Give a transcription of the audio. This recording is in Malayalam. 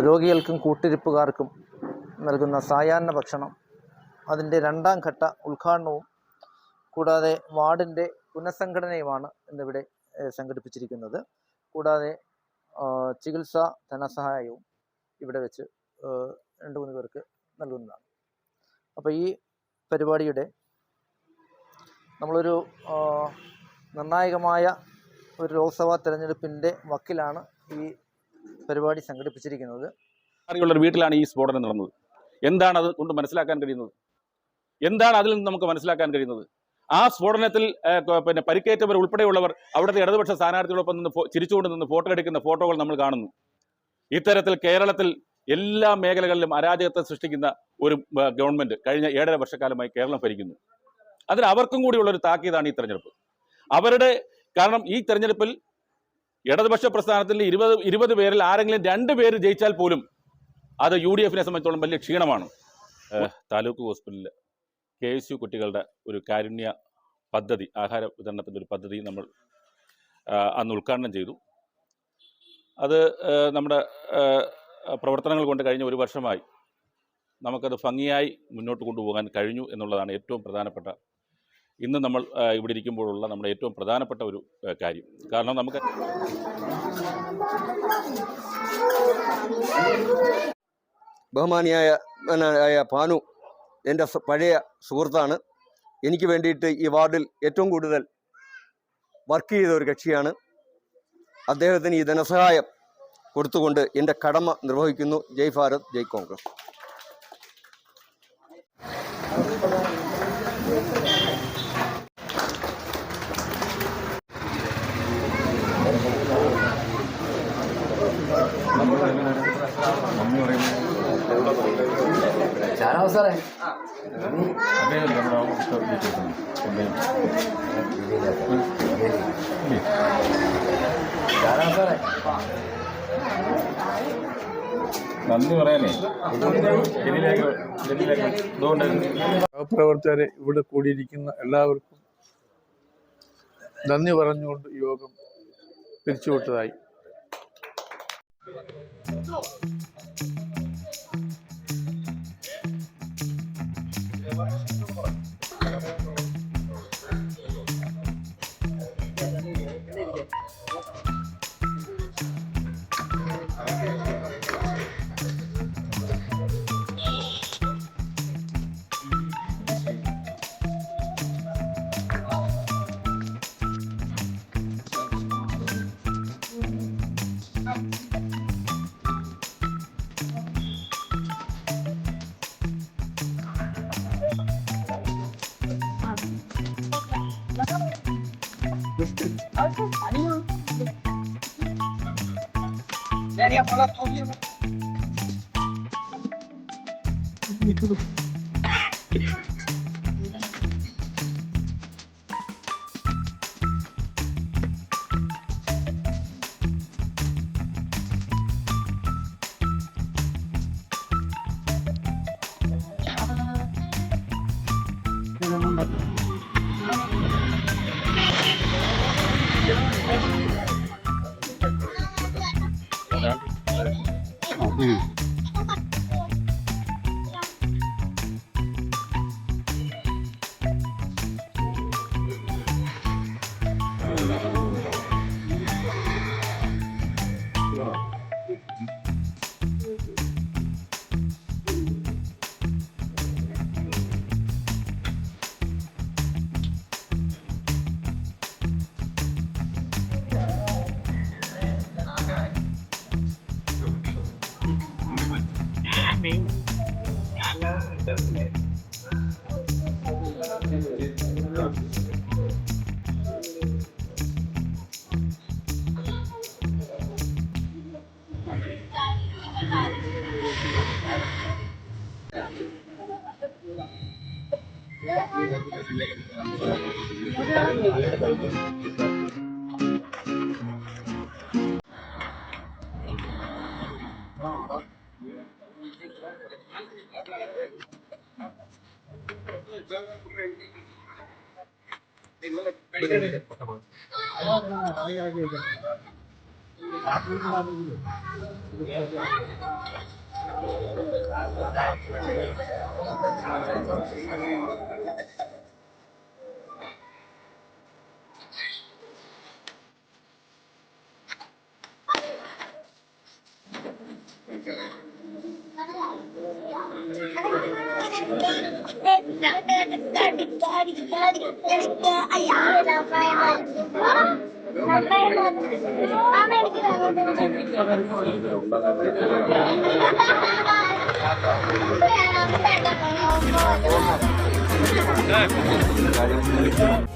രോഗികൾക്കും കൂട്ടിരിപ്പുകാർക്കും നൽകുന്ന സായാഹ്ന ഭക്ഷണം, അതിൻ്റെ 2ാം ഘട്ട ഉദ്ഘാടനവും കൂടാതെ വാർഡിൻ്റെ പുനഃസംഘടനയുമാണ് ഇന്നിവിടെ സംഘടിപ്പിച്ചിരിക്കുന്നത്. കൂടാതെ ചികിത്സാ ധനസഹായവും ഇവിടെ വെച്ച് 2-3 പേർക്ക് നൽകുന്നതാണ്. അപ്പോൾ ഈ പരിപാടിയുടെ നമ്മളൊരു നിർണായകമായ ഒരു ലോക്സഭാ തെരഞ്ഞെടുപ്പിൻ്റെ വക്കിലാണ് ഈ പരിപാടി സംഘടിപ്പിച്ചിരിക്കുന്നത്. ഒരു വീട്ടിലാണ് ഈ സ്ഫോടനം നടന്നത്. എന്താണ് അത് കൊണ്ട് മനസ്സിലാക്കാൻ കഴിയുന്നത്? എന്താണ് അതിൽ നിന്ന് നമുക്ക് മനസ്സിലാക്കാൻ കഴിയുന്നത്? ആ സ്ഫോടനത്തിൽ പരിക്കേറ്റവർ ഉൾപ്പെടെയുള്ളവർ അവിടുത്തെ ഇടതുപക്ഷ സ്ഥാനാർത്ഥികളൊപ്പം നിന്ന് ചിരിച്ചുകൊണ്ട് നിന്ന് ഫോട്ടോ എടുക്കുന്ന ഫോട്ടോകൾ നമ്മൾ കാണുന്നു. ഇത്തരത്തിൽ കേരളത്തിൽ എല്ലാ മേഖലകളിലും അരാജകത്വം സൃഷ്ടിക്കുന്ന ഒരു ഗവൺമെന്റ് കഴിഞ്ഞ 7.5 വർഷക്കാലമായി കേരളം ഭരിക്കുന്നു. അതിന് അവർക്കും കൂടിയുള്ള ഒരു താക്കീതാണ് ഈ തെരഞ്ഞെടുപ്പ്. കാരണം ഈ തെരഞ്ഞെടുപ്പിൽ ഇടതുപക്ഷ പ്രസ്ഥാനത്തിൽ 20 പേരിൽ ആരെങ്കിലും 2 പേര് ജയിച്ചാൽ പോലും അത് UDF-നെ സംബന്ധിച്ചോളം വലിയ ക്ഷീണമാണ്. താലൂക്ക് ഹോസ്പിറ്റലിൽ KSU കുട്ടികളുടെ ഒരു കാരുണ്യ പദ്ധതി, ആഹാര വിതരണത്തിൻ്റെ ഒരു പദ്ധതി നമ്മൾ അന്ന് ഉദ്ഘാടനം ചെയ്തു. അത് നമ്മുടെ പ്രവർത്തനങ്ങൾ കൊണ്ട് കഴിഞ്ഞ 1 വർഷമായി നമുക്കത് ഭംഗിയായി മുന്നോട്ട് കൊണ്ടുപോകാൻ കഴിഞ്ഞു എന്നുള്ളതാണ് ഏറ്റവും പ്രധാനപ്പെട്ട, ഇന്ന് നമ്മൾ ഇവിടെ ഇരിക്കുമ്പോഴുള്ള നമ്മുടെ ഏറ്റവും പ്രധാനപ്പെട്ട ഒരു കാര്യം. കാരണം നമുക്ക് ബഹുമാനിയായ ഭാനു എൻ്റെ പഴയ സുഹൃത്താണ്. എനിക്ക് വേണ്ടിയിട്ട് ഈ വാർഡിൽ ഏറ്റവും കൂടുതൽ വർക്ക് ചെയ്ത ഒരു കക്ഷിയാണ്. അദ്ദേഹത്തിന് ഈ ധനസഹായം കൊടുത്തുകൊണ്ട് എൻ്റെ കടമ നിർവഹിക്കുന്നു. ജയ് ഭാരത്, ജയ് കോൺഗ്രസ്. നന്ദി പറയാനേ സഹപ്രവർത്തകരെ ഇവിടെ കൂടിയിരിക്കുന്ന എല്ലാവർക്കും നന്ദി പറഞ്ഞുകൊണ്ട് യോഗം പിരിച്ചുവിട്ടതായി. Ay,